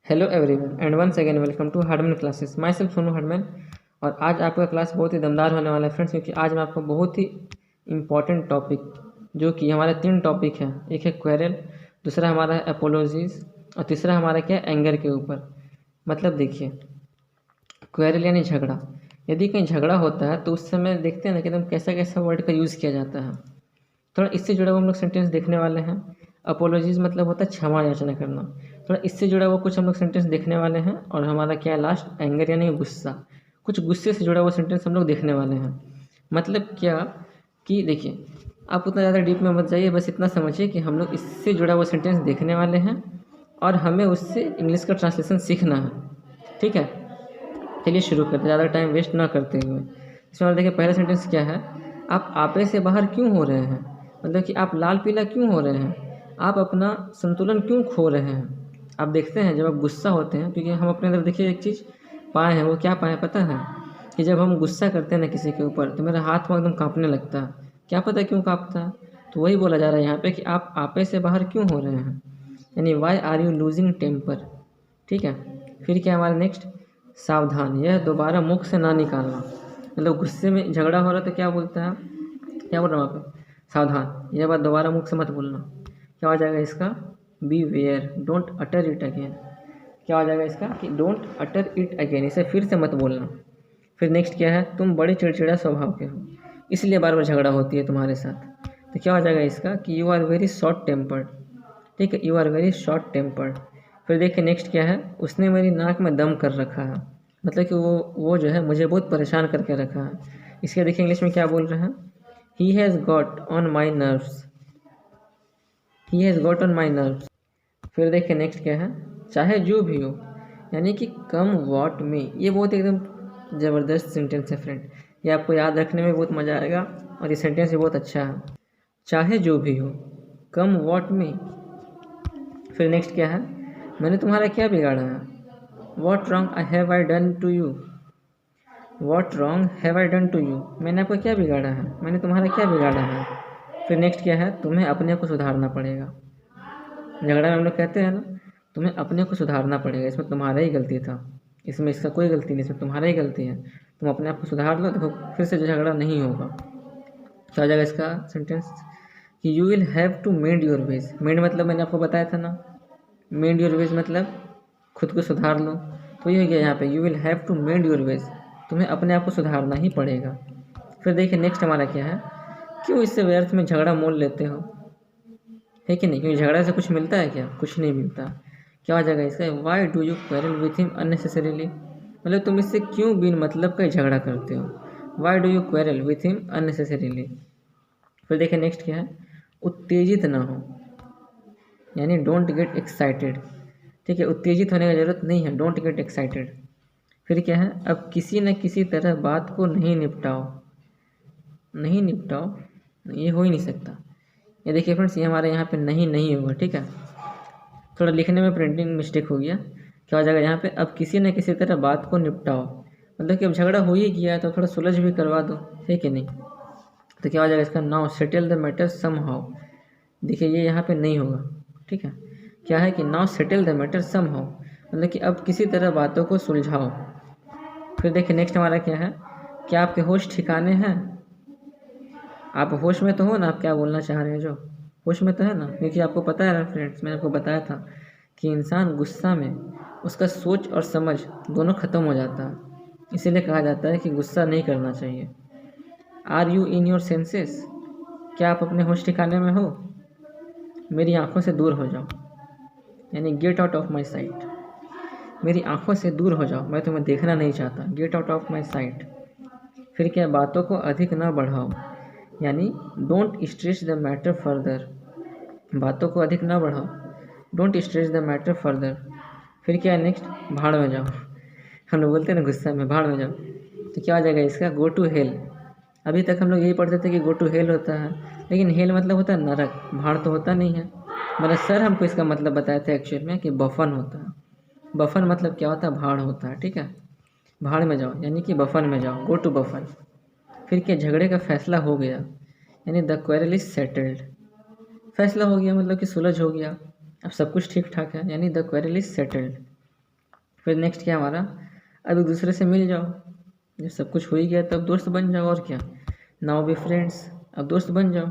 Hello everyone and once again welcome to Hardman classes. Myself Sonu Hardman. और आज आपका class बहुत ही दमदार होने वाला है फ्रेंड्स, क्योंकि आज मैं आपको बहुत ही इम्पॉर्टेंट टॉपिक, जो कि हमारे 3 टॉपिक हैं, एक है क्वेरल, दूसरा हमारा है अपोलॉजीज और तीसरा हमारा क्या है, एंगर के ऊपर। मतलब देखिए, क्वेरल यानी झगड़ा। यदि कहीं झगड़ा होता है तो उस समय देखते हैं ना कि एकदम कैसा कैसा वर्ड का यूज़ किया जाता है। थोड़ा इससे जुड़ा हुआ हम लोग सेंटेंस देखने वाले हैं। अपोलॉजीज मतलब होता है क्षमा याचना करना। थोड़ा इससे जुड़ा हुआ कुछ हम लोग सेंटेंस देखने वाले हैं। और हमारा क्या है लास्ट, एंगर यानी गुस्सा। कुछ गुस्से से जुड़ा हुआ सेंटेंस हम लोग देखने वाले हैं। मतलब क्या कि देखिए, आप उतना ज़्यादा डीप में मत जाइए, बस इतना समझिए कि हम लोग इससे जुड़ा हुआ सेंटेंस देखने वाले हैं और हमें उससे इंग्लिश का ट्रांसलेशन सीखना है। ठीक है, चलिए शुरू करते, ज़्यादा टाइम वेस्ट ना करते हुए। इसमें और देखिए, पहला सेंटेंस क्या है, आप आपे से बाहर क्यों हो रहे हैं। मतलब कि आप लाल पीला क्यों हो रहे हैं, आप अपना संतुलन क्यों खो रहे हैं। आप देखते हैं जब आप गुस्सा होते हैं, क्योंकि हम अपने अंदर देखिए एक चीज़ पाए हैं, वो क्या पाए पता है, कि जब हम गुस्सा करते हैं ना किसी के ऊपर तो मेरा हाथ पाँव एकदम काँपने लगता है। क्या पता क्यों काँपता है, तो वही बोला जा रहा है यहाँ पे कि आप आपे से बाहर क्यों हो रहे हैं, यानी why are you losing temper. ठीक है, फिर क्या हमारा नेक्स्ट, सावधान, यह दोबारा मुख से ना निकालना। मतलब गुस्से में झगड़ा हो रहा है तो क्या बोलता है, क्या बोल रहा हूँ वहाँ पे, सावधान, यह बात दोबारा मुख से मत बोलना। क्या हो जाएगा इसका, be aware, don't utter it again. क्या हो जाएगा इसका कि डोंट अटर इट अगेन, इसे फिर से मत बोलना। फिर नेक्स्ट क्या है, तुम बड़े चिड़चिड़ा स्वभाव के हो, इसलिए बार बार झगड़ा होती है तुम्हारे साथ। तो क्या हो जाएगा इसका कि you are very short tempered. ठीक है, you are very short tempered. फिर देखिए नेक्स्ट क्या है, उसने मेरी नाक में दम कर रखा है। मतलब कि वो जो है मुझे बहुत परेशान करके रखा है। इसके देखिए इंग्लिश में क्या बोल रहे हैं, he has got on my nerves, he has got on my nerves. फिर देखिए नेक्स्ट क्या है, चाहे जो भी हो, यानी कि कम वॉट में। ये बहुत एकदम ज़बरदस्त सेंटेंस है फ्रेंड, ये आपको याद रखने में बहुत मज़ा आएगा और ये सेंटेंस भी बहुत अच्छा है। चाहे जो भी हो, कम वॉट में। फिर नेक्स्ट क्या है, मैंने तुम्हारा क्या बिगाड़ा है, what wrong I have I done to you, what wrong have I done to you, मैंने आपको क्या बिगाड़ा है, मैंने तुम्हारा क्या बिगाड़ा है। फिर नेक्स्ट क्या है, तुम्हें अपने आप को सुधारना पड़ेगा। झगड़ा में हम लोग कहते हैं ना, तुम्हें अपने को सुधारना पड़ेगा, इसमें तुम्हारा ही गलती था, इसमें इसका कोई गलती नहीं, इसमें तुम्हारा ही गलती है। तुम अपने आप को सुधार लो, देखो फिर से झगड़ा नहीं होगा। क्या हो जाएगा इसका सेंटेंस कि you will have to mend your ways. Mend मतलब मैंने आपको बताया था ना, मेंड योर वेज मतलब खुद को सुधार लो। तो ये हो गया यहाँ पे, you will have to mend your ways, तुम्हें अपने आप को सुधारना ही पड़ेगा। फिर देखिए नेक्स्ट हमारा क्या है, क्यों इससे व्यर्थ में झगड़ा मोल लेते हो, है कि नहीं, क्योंकि झगड़ा से कुछ मिलता है क्या, कुछ नहीं मिलता। क्या हो जाएगा इसका, why do you quarrel with him unnecessarily. मतलब तुम इससे क्यों बिन मतलब का झगड़ा करते हो, why do you quarrel with him unnecessarily. फिर देखिए नेक्स्ट क्या है, उत्तेजित ना हो, यानी डोंट गेट एक्साइटेड। ठीक है, उत्तेजित होने की ज़रूरत नहीं है, डोंट गेट एक्साइटेड। फिर क्या है, अब किसी न किसी तरह बात को नहीं निपटाओ, नहीं निपटाओ, ये हो ही नहीं सकता। ये देखिए फ्रेंड्स, ये हमारे यहाँ पे नहीं नहीं होगा। ठीक है, थोड़ा लिखने में प्रिंटिंग मिस्टेक हो गया। क्या हो जाएगा यहाँ पे, अब किसी न किसी तरह बात को निपटाओ। मतलब कि अब झगड़ा हो ही गया है तो थोड़ा सुलझ भी करवा दो, है कि नहीं। तो क्या हो जाएगा इसका, now settle the matter somehow. देखिए ये यहाँ पे नहीं होगा। ठीक है, क्या है कि now settle the matter somehow, मतलब कि अब किसी तरह बातों को सुलझाओ। फिर देखिए नेक्स्ट हमारा क्या है, क्या आपके होश ठिकाने हैं, आप होश में तो हो ना, आप क्या बोलना चाह रहे हैं, जो होश में तो है ना। क्योंकि आपको पता है ना फ्रेंड्स, मैंने आपको बताया था कि इंसान गुस्सा में उसका सोच और समझ दोनों ख़त्म हो जाता है, इसीलिए कहा जाता है कि गुस्सा नहीं करना चाहिए। Are you in your senses, क्या आप अपने होश ठिकाने में हो, मेरी आंखों से दूर हो जाओ, यानी get out of my site. मेरी आंखों से दूर हो जाओ, मैं तुम्हें देखना नहीं चाहता, get out of my site. फिर क्या, बातों को अधिक ना बढ़ाओ, यानी don't stretch the matter further, बातों को अधिक ना बढ़ाओ, don't stretch the matter further. फिर क्या है नेक्स्ट, भाड़ में जाओ। हम लोग बोलते हैं ना गुस्सा में, भाड़ में जाओ। तो क्या हो जाएगा इसका, गो टू हेल। अभी तक हम लोग यही पढ़ते थे कि गो टू हेल होता है, लेकिन हेल मतलब होता है नरक, भाड़ तो होता नहीं है। मेरा सर हमको इसका मतलब बताया था एक्चुअल में कि बफन होता है। बफन मतलब क्या होता है, भाड़ होता है। ठीक है, भाड़ में जाओ यानी कि बफन में जाओ, गो टू बफन। फिर क्या, झगड़े का फैसला हो गया, यानी द क्वेरल इज सेटल्ड। फैसला हो गया मतलब कि सुलझ हो गया, अब सब कुछ ठीक ठाक है, यानी द क्वेरल इज सेटल्ड। फिर नेक्स्ट क्या हमारा, अब एक दूसरे से मिल जाओ, जब सब कुछ हो ही गया तब दोस्त बन जाओ, और क्या, नाउ बी फ्रेंड्स, अब दोस्त बन जाओ।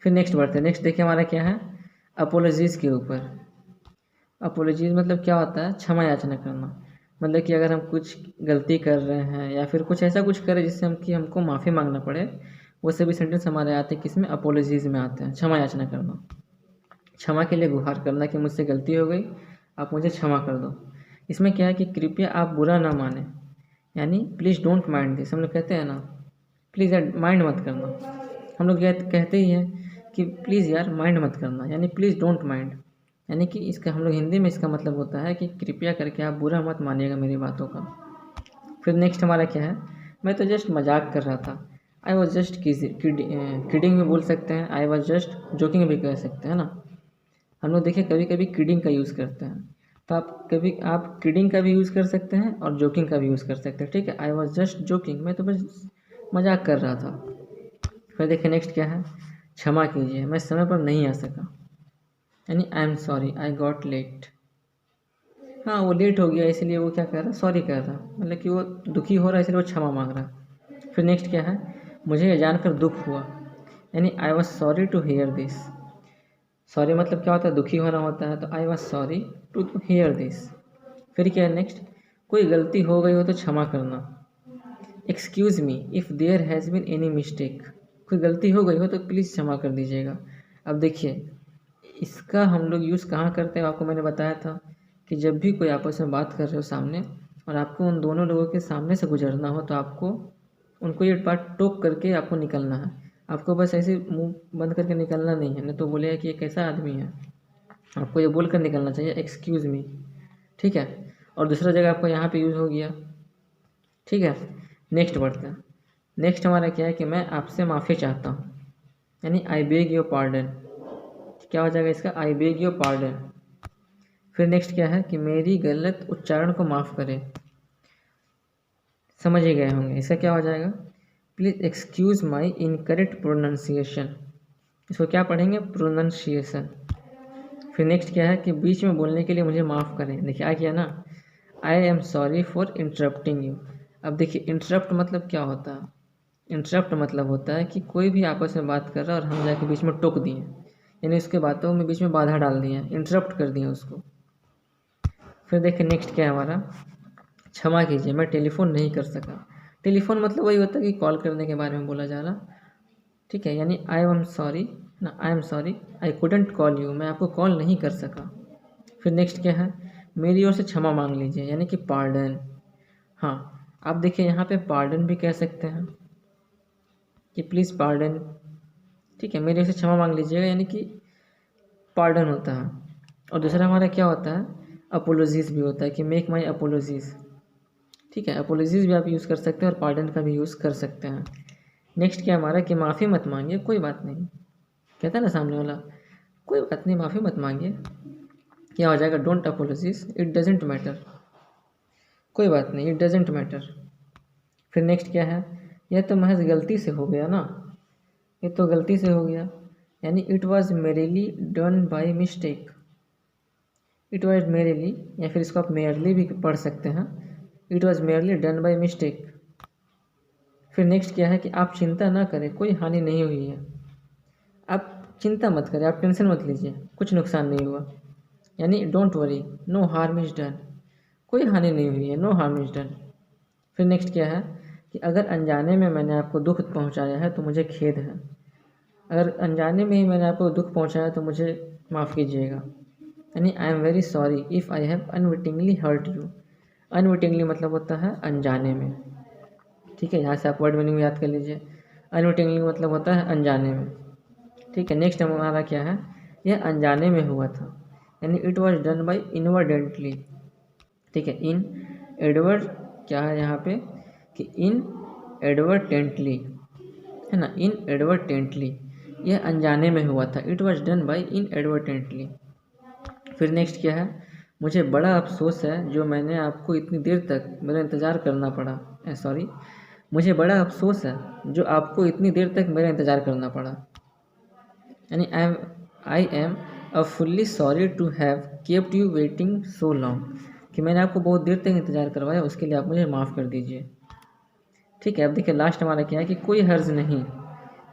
फिर नेक्स्ट बढ़ते हैं, नेक्स्ट देखिए हमारा क्या है, अपोलॉजीज़ के ऊपर। अपोलॉजीज़ मतलब क्या होता है, क्षमा याचना करना। मतलब कि अगर हम कुछ गलती कर रहे हैं या फिर कुछ ऐसा कुछ करें जिससे हमको माफ़ी मांगना पड़े, वो सभी सेंटेंस हमारे आते हैं किसमें, अपोलॉजीज़ में आते हैं। क्षमा याचना करना, क्षमा के लिए गुहार करना कि मुझसे गलती हो गई, आप मुझे क्षमा कर दो। इसमें क्या है कि कृपया आप बुरा ना माने, यानी प्लीज़ डोंट माइंड दिस। हम लोग कहते हैं ना, प्लीज़ यार माइंड मत करना, हम लोग कहते ही हैं कि प्लीज़ यार माइंड मत करना, यानी प्लीज़ डोंट माइंड, यानी कि इसका हम लोग हिंदी में इसका मतलब होता है कि कृपया करके आप बुरा मत मानिएगा मेरी बातों का। फिर नेक्स्ट हमारा क्या है, मैं तो जस्ट मजाक कर रहा था, आई वॉज जस्ट किडिंग भी बोल सकते हैं, आई वॉज जस्ट जोकिंग भी कह सकते हैं ना। हम लोग देखिए कभी कभी किडिंग का यूज़ करते हैं, तो आप किडिंग का भी यूज़ कर सकते हैं और जोकिंग का भी यूज़ कर सकते हैं, ठीक है। आई वॉज जस्ट जोकिंग, मैं तो बस मजाक कर रहा था। फिर देखिए नेक्स्ट क्या है, क्षमा कीजिए मैं समय पर नहीं आ सका, यानी I am sorry I got late. हाँ वो लेट हो गया इसलिए वो क्या कर रहा है, सॉरी कर रहा, मतलब कि वो दुखी हो रहा है इसलिए वो क्षमा मांग रहा। फिर नेक्स्ट क्या है, मुझे ये जानकर दुख हुआ, यानी I was sorry to hear this. Sorry मतलब क्या होता है, दुखी होना होता है, तो I was sorry to hear this. फिर क्या है नेक्स्ट, कोई गलती हो गई हो तो क्षमा करना, excuse me if there has been any mistake. कोई गलती हो गई हो तो प्लीज़ क्षमा कर दीजिएगा। अब देखिए इसका हम लोग यूज़ कहाँ करते हैं, आपको मैंने बताया था कि जब भी कोई आपस में बात कर रहे हो सामने और आपको उन दोनों लोगों के सामने से गुजरना हो, तो आपको उनको ये बात टोक करके आपको निकलना है। आपको बस ऐसे मुंह बंद करके निकलना नहीं है, नहीं तो बोलेगा कि ये कैसा आदमी है। आपको ये बोल कर निकलना चाहिए, एक्सक्यूज़ मी, ठीक है। और दूसरा जगह आपको यहाँ पे यूज़ हो गया, ठीक है। नेक्स्ट बढ़ते हैं, नेक्स्ट हमारा क्या है कि मैं आपसे माफ़ी चाहता हूँ, यानी आई बेग योर पार्डन। क्या हो जाएगा इसका, आई बेग योर पार्डन। फिर नेक्स्ट क्या है कि मेरी गलत उच्चारण को माफ़ करें, समझ ही गए होंगे, इसका क्या हो जाएगा, please excuse my incorrect pronunciation. इसको क्या पढ़ेंगे, प्रोनाउंसिएशन। फिर नेक्स्ट क्या है कि बीच में बोलने के लिए मुझे माफ़ करें। देखिए आ गया ना, आई am sorry for interrupting you. अब देखिए इंटरप्ट मतलब क्या होता है, इंटरप्ट मतलब होता है कि कोई भी आपस में बात कर रहा है और हम जाके बीच में टोक दिए, यानी उसके बातों में बीच में बाधा डाल दिए, इंटरप्ट कर दिए उसको। फिर देखिए नेक्स्ट क्या है हमारा, क्षमा कीजिए मैं टेलीफोन नहीं कर सका। टेलीफोन मतलब वही होता है कि कॉल करने के बारे में बोला जा रहा, ठीक है, यानी आई एम सॉरी ना, आई am sorry I couldn't call you, मैं आपको कॉल नहीं कर सका। फिर नेक्स्ट क्या है, मेरी ओर से क्षमा मांग लीजिए, यानी कि पार्डन। हाँ आप देखिए यहाँ पे पार्डन भी कह सकते हैं कि प्लीज़ पार्डन, ठीक है, मेरे ओर से क्षमा मांग लीजिएगा, यानी कि पार्डन होता है। और दूसरा हमारा क्या होता है, अपोलॉजीज़ भी होता है कि मेक माई अपोलॉजीज़, ठीक है। अपोलॉजीज़ भी आप यूज़ कर सकते हैं और पार्डन का भी यूज़ कर सकते हैं। नेक्स्ट क्या हमारा कि माफ़ी मत मांगिए, कोई बात नहीं, कहता है ना सामने वाला, कोई बात नहीं माफ़ी मत मांगिए, क्या हो जाएगा, don't apologies it doesn't matter, कोई बात नहीं इट डजेंट मैटर। फिर नेक्स्ट क्या है, यह तो महज गलती से हो गया ना, ये तो गलती से हो गया, यानी it was merely done by mistake. It was merely, या फिर इसको आप मेयरली भी पढ़ सकते हैं, it was merely done by mistake. फिर नेक्स्ट क्या है कि आप चिंता ना करें, कोई हानि नहीं हुई है। आप चिंता मत करें, आप टेंशन मत लीजिए, कुछ नुकसान नहीं हुआ, यानी don't worry no harm is done, कोई हानि नहीं हुई है, नो हार्म इज़ डन। फिर नेक्स्ट क्या है कि अगर अनजाने में मैंने आपको दुख पहुंचाया है तो मुझे खेद है। अगर अनजाने में ही मैंने आपको दुख पहुंचाया तो मुझे माफ़ कीजिएगा, यानी I am very sorry if I have unwittingly hurt you. Unwittingly मतलब होता है अनजाने में, ठीक है, यहाँ से आप वर्ड मीनिंग याद कर लीजिए। अनविटिंगली मतलब होता है अनजाने में, ठीक है। नेक्स्ट हमारा क्या है, यह अनजाने में हुआ था, यानी इट वॉज डन बाई इनवर्डेंटली, ठीक है। इन एडवर्ड क्या है यहाँ पे कि इन एडवर्टेंटली, है ना, इन एडवर्टेंटली, यह अनजाने में हुआ था, it was done by in advertently. फिर नेक्स्ट क्या है, मुझे बड़ा अफसोस है जो मैंने आपको इतनी देर तक मेरा इंतज़ार करना पड़ा, सॉरी, मुझे बड़ा अफसोस है जो आपको इतनी देर तक मेरा इंतज़ार करना पड़ा, यानी I am fully sorry to have kept you waiting so long, कि मैंने आपको बहुत देर तक इंतज़ार करवाया, उसके लिए आप मुझे माफ़ कर दीजिए। ठीक है, अब देखिए लास्ट हमारा क्या है कि कोई हर्ज नहीं,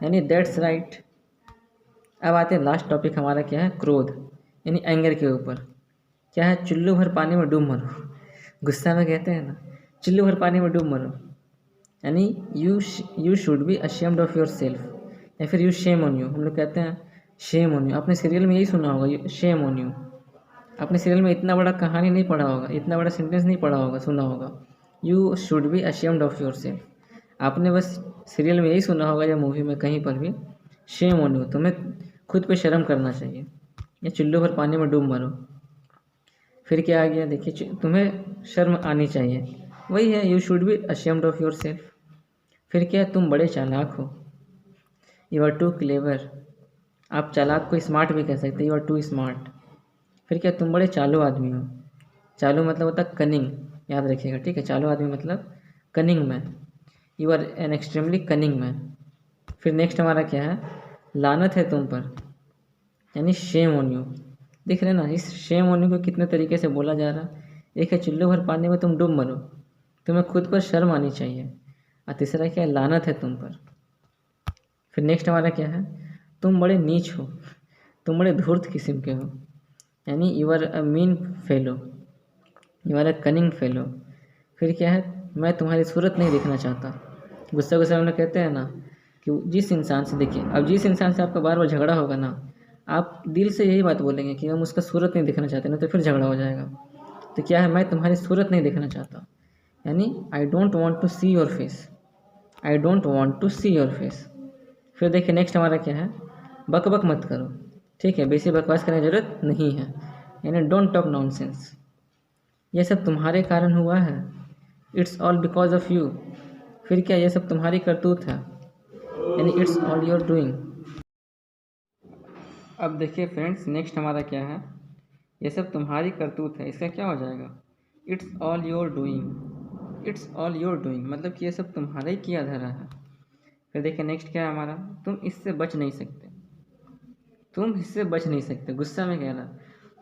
यानी दैट्स राइट। अब आते हैं लास्ट टॉपिक हमारा क्या है, क्रोध यानी एंगर के ऊपर। क्या है, चुल्लू भर पानी में डूब मरो। गुस्सा में कहते हैं ना, चुल्लू भर पानी में डूब मरो, यानी you should be ashamed of your self, या फिर यू शेम ऑन यू। हम लोग कहते हैं शेम ऑन यू, आपने सीरियल में यही सुना होगा, शेम ऑन यू। आपने सीरियल में इतना बड़ा कहानी नहीं पढ़ा होगा, इतना बड़ा सेंटेंस नहीं पढ़ा होगा, सुना होगा, you should be ashamed of your self. आपने बस सीरियल में यही सुना होगा या मूवी में कहीं पर भी, शेम ऑन यू, तुम्हें खुद पे शर्म करना चाहिए, या चुल्लू भर पानी में डूब मरो। फिर क्या आ गया, देखिए तुम्हें शर्म आनी चाहिए, वही है you should be ashamed of your self. फिर क्या, तुम बड़े चालाक हो, यू आर टू क्लेवर। आप चालाक को स्मार्ट भी कह सकते हैं, यू आर टू स्मार्ट। फिर क्या, तुम बड़े चालू आदमी हो। चालू मतलब होता है कनिंग, याद रखिएगा, ठीक है। चालू आदमी मतलब cunning man, you are an extremely cunning man. फिर नेक्स्ट हमारा क्या है, लानत है तुम पर, यानी शेम ऑन यू। देख रहे हैं ना, इस शेम ऑन यू को कितने तरीके से बोला जा रहा है। एक है चुल्लू भर पानी में तुम डूब मरो, तुम्हें खुद पर शर्म आनी चाहिए। और तीसरा क्या है, लानत है तुम पर। फिर नेक्स्ट हमारा क्या है, तुम बड़े नीच हो, तुम बड़े धूर्त किस्म के हो, यानी you are a mean fellow, you are a cunning fellow. फिर क्या है, मैं तुम्हारी सूरत नहीं देखना चाहता। गुस्सा गुस्सा में लोग कहते हैं ना कि जिस इंसान से, देखिए अब जिस इंसान से आपका बार बार झगड़ा होगा ना, आप दिल से यही बात बोलेंगे कि हम उसका सूरत नहीं देखना चाहते, ना तो फिर झगड़ा हो जाएगा। तो क्या है, मैं तुम्हारी सूरत नहीं देखना चाहता, यानी I don't want to see your face, I don't want to see your face. फिर देखिए नेक्स्ट हमारा क्या है, बक बक मत करो, ठीक है, बेसी बकवास करने की ज़रूरत नहीं है, यानी डोंट टॉक नॉनसेंस। ये सब तुम्हारे कारण हुआ है, it's all because of you. फिर क्या, ये सब तुम्हारी करतूत है, यानी इट्स ऑल योर डूइंग। अब देखिए फ्रेंड्स नेक्स्ट हमारा क्या है, ये सब तुम्हारी करतूत है, इसका क्या हो जाएगा, it's all your doing. It's all your doing मतलब कि ये सब तुम्हारा ही किया धरा है। फिर देखिए नेक्स्ट क्या है हमारा, तुम इससे बच नहीं सकते, तुम इससे बच नहीं सकते। गुस्सा में कह रहा,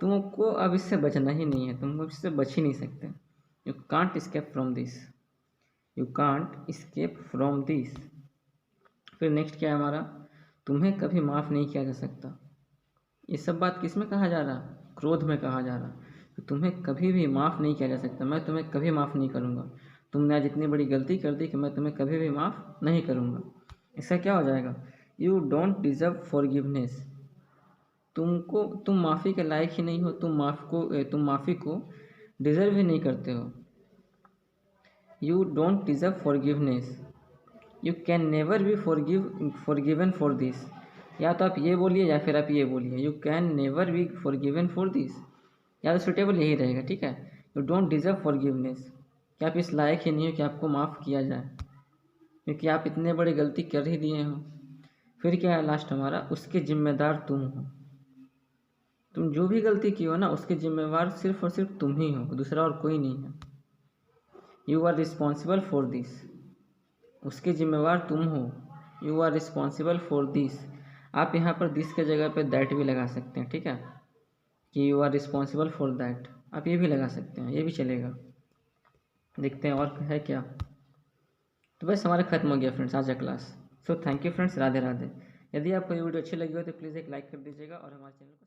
तुमको अब इससे बचना ही नहीं है, तुम इससे बच ही नहीं सकते। You can't escape from this, you can't escape from this. फिर नेक्स्ट क्या है हमारा, तुम्हें कभी माफ़ नहीं किया जा सकता। ये सब बात किस में कहा जा रहा, क्रोध में कहा जा रहा। तो तुम्हें कभी भी माफ़ नहीं किया जा सकता, मैं तुम्हें कभी माफ़ नहीं करूँगा। तुमने आज इतनी बड़ी गलती कर दी कि मैं तुम्हें कभी भी माफ़ नहीं करूँगा। इसका क्या हो जाएगा, यू डोंट डिज़र्व फॉरगिवनेस। तुम माफ़ी के लायक ही नहीं हो, तुम माफ़ी को डिज़र्व ही नहीं करते हो। You don't deserve forgiveness, you can never be forgiven for this. या तो आप ये बोलिए या फिर आप ये बोलिए, you can never be forgiven for this, या तो सुटेबल यही रहेगा, ठीक है। यू डोंट डिज़र्व फॉरगिवनेस, कि आप इस लायक ही नहीं हो कि आपको माफ़ किया जाए, क्योंकि आप इतने बड़े गलती कर ही दिए हो। फिर क्या है लास्ट हमारा, उसके जिम्मेदार तुम हो। तुम जो भी गलती की हो ना, उसके जिम्मेवार सिर्फ और सिर्फ तुम ही हो, दूसरा और कोई नहीं है। You are responsible for this, उसके जिम्मेवार तुम हो, you are responsible for this. आप यहाँ पर दिस के जगह पे दैट भी लगा सकते हैं, ठीक है, कि you are responsible for that, आप ये भी लगा सकते हैं, ये भी चलेगा। देखते हैं और है क्या। तो बस हमारा खत्म हो गया फ्रेंड्स आज का class. So thank you friends, Radhe Radhe. यदि आपको ये वीडियो अच्छी लगी हो तो प्लीज़ एक लाइक कर दीजिएगा और हमारे चैनल को